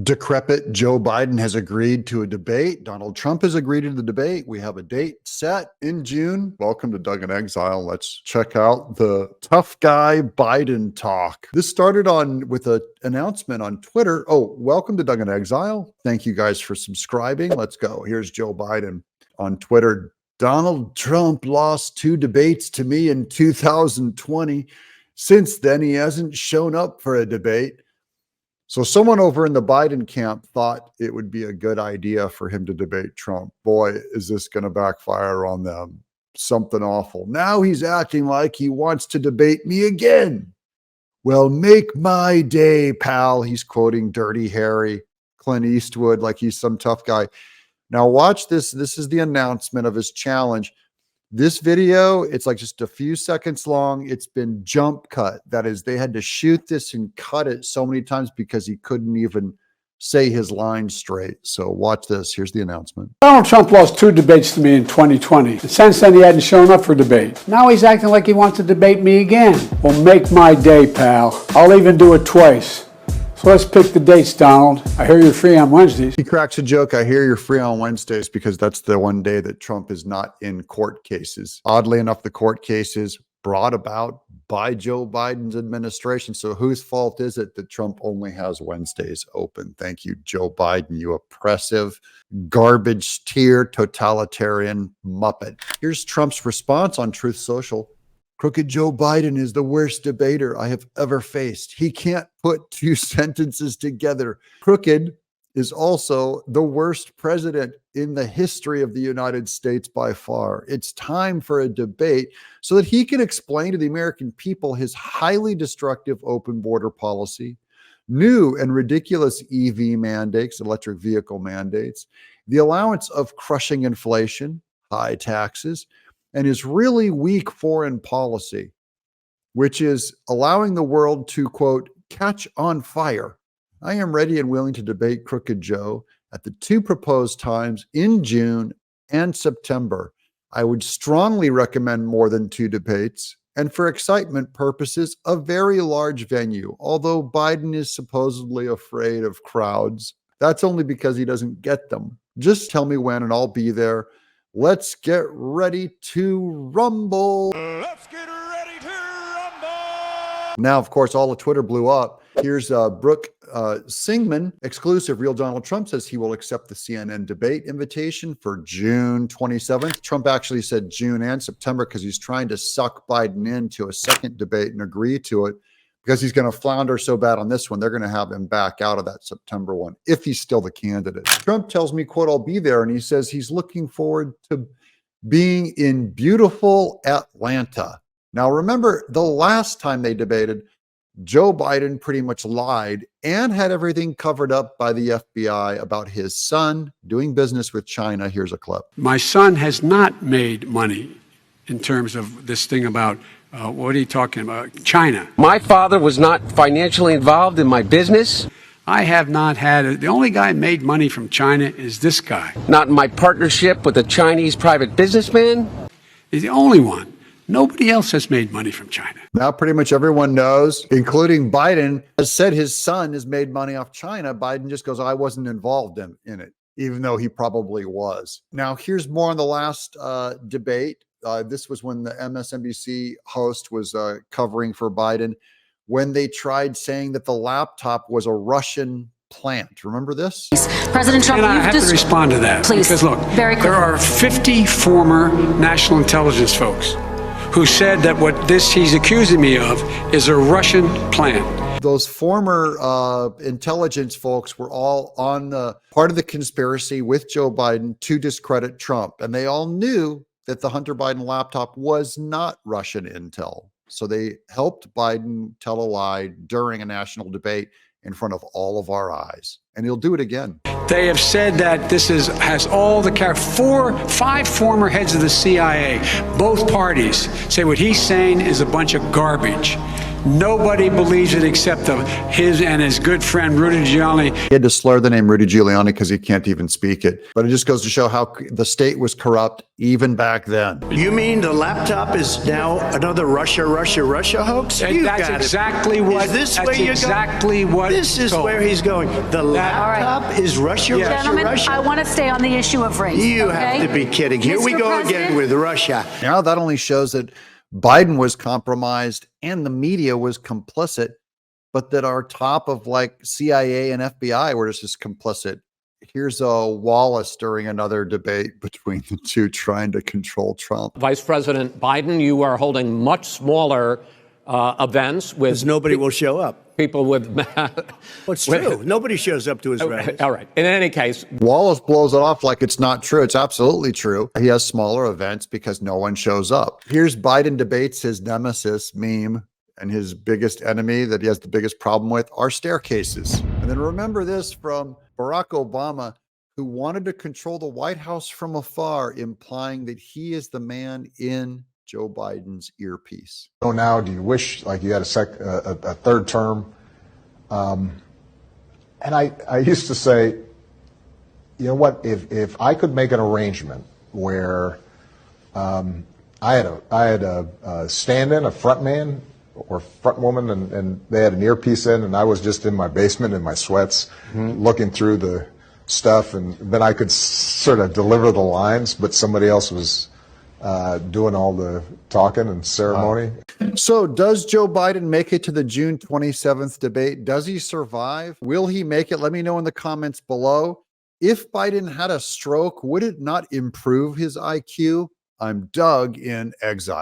Decrepit Joe Biden has agreed to a debate. Donald Trump has agreed to the debate. We have a date set in June. Welcome to Doug in Exile. Let's check out the tough guy Biden talk. This started with an announcement on Twitter. Oh, welcome to Doug in Exile. Thank you guys for subscribing. Let's go. Here's Joe Biden on Twitter. Donald Trump lost 2 debates to me in 2020. Since then, he hasn't shown up for a debate. So someone over in the Biden camp thought it would be a good idea for him to debate Trump. Boy, is this going to backfire on them. Something awful. Now he's acting like he wants to debate me again. Well, make my day, pal. He's quoting Dirty Harry, Clint Eastwood, like he's some tough guy. Now watch this. This is the announcement of his challenge. This video, it's like just a few seconds long. It's been jump cut. That is, they had to shoot this and cut it so many times because he couldn't even say his line straight. So watch this. Here's the announcement. Donald Trump lost 2 debates to me in 2020. Since then, he hadn't shown up for debate. Now he's acting like he wants to debate me again. Well, make my day, pal. I'll even do it twice. So let's pick the dates, Donald. I hear you're free on Wednesdays. He cracks a joke. I hear you're free on Wednesdays because that's the one day that Trump is not in court cases. Oddly enough, the court cases brought about by Joe Biden's administration. So whose fault is it that Trump only has Wednesdays open? Thank you, Joe Biden, you oppressive, garbage tier, totalitarian muppet. Here's Trump's response on Truth Social. Crooked Joe Biden is the worst debater I have ever faced. He can't put 2 sentences together. Crooked is also the worst president in the history of the United States by far. It's time for a debate so that he can explain to the American people his highly destructive open border policy, new and ridiculous EV mandates, electric vehicle mandates, the allowance of crushing inflation, high taxes, and his really weak foreign policy, which is allowing the world to, quote, catch on fire. I am ready and willing to debate Crooked Joe at the 2 proposed times in June and September. I would strongly recommend more than 2 debates, and for excitement purposes, a very large venue. Although Biden is supposedly afraid of crowds, that's only because he doesn't get them. Just tell me when and I'll be there. Let's get ready to rumble. Let's get ready to rumble. Now, of course, all of Twitter blew up. Here's Brooke Singman, exclusive. Real Donald Trump says he will accept the CNN debate invitation for June 27th. Trump actually said June and September because he's trying to suck Biden into a second debate and agree to it because he's going to flounder so bad on this one. They're going to have him back out of that September one if he's still the candidate. Trump tells me, quote, I'll be there. And he says he's looking forward to being in beautiful Atlanta. Now, remember the last time they debated, Joe Biden pretty much lied and had everything covered up by the FBI about his son doing business with China. Here's a clip. My son has not made money in terms of this thing about, what are you talking about? China. My father was not financially involved in my business. I have not had it. The only guy who made money from China is this guy. Not in my partnership with a Chinese private businessman. He's the only one. Nobody else has made money from China. Now, pretty much everyone knows, including Biden, has said his son has made money off China. Biden just goes, I wasn't involved in it, even though he probably was. Now, here's more on the last debate. This was when the MSNBC host was covering for Biden, when they tried saying that the laptop was a Russian plant. Remember this? President Trump, and I have to respond to that. Please, because look, very quickly. There are 50 former national intelligence folks who said that what he's accusing me of is a Russian plant. Those former intelligence folks were all on the part of the conspiracy with Joe Biden to discredit Trump. And they all knew that the Hunter Biden laptop was not Russian intel. So they helped Biden tell a lie during a national debate in front of all of our eyes. And he'll do it again. They have said that this has all the 5 former heads of the CIA, both parties say what he's saying is a bunch of garbage. Nobody believes it except his and his good friend Rudy Giuliani. He had to slur the name Rudy Giuliani because he can't even speak it. But it just goes to show how the state was corrupt even back then. You mean the laptop is now another Russia hoax? That's exactly what. Is this that's where you're exactly going? what. This is where he's going. The laptop is Russia, Gentlemen, Russia. I want to stay on the issue of race. You okay? have to be kidding. Here we Mr. go President? again with Russia. Now that only shows that Biden was compromised and the media was complicit, but that our top of like CIA and FBI were just as complicit. Here's Wallace during another debate between the two trying to control Trump. Vice President Biden, you are holding much smaller events with Because nobody will show up. people with. Well, it's true. Nobody shows up to his rallies. All right. In any case, Wallace blows it off like it's not true. It's absolutely true. He has smaller events because no one shows up. Here's Biden debates his nemesis meme, and his biggest enemy that he has the biggest problem with are staircases. And then remember this from Barack Obama, who wanted to control the White House from afar, implying that he is the man in Joe Biden's earpiece. So now, do you wish like you had a third term? And I used to say, you know what? If I could make an arrangement where I had a stand-in, a front man or front woman, and they had an earpiece in, and I was just in my basement in my sweats, looking through the stuff, and then I could sort of deliver the lines, but somebody else was doing all the talking and ceremony. So does Joe Biden make it to the June 27th debate? Does he survive? Will he make it? Let me know in the comments below. If Biden had a stroke, would it not improve his IQ? I'm Doug in Exile.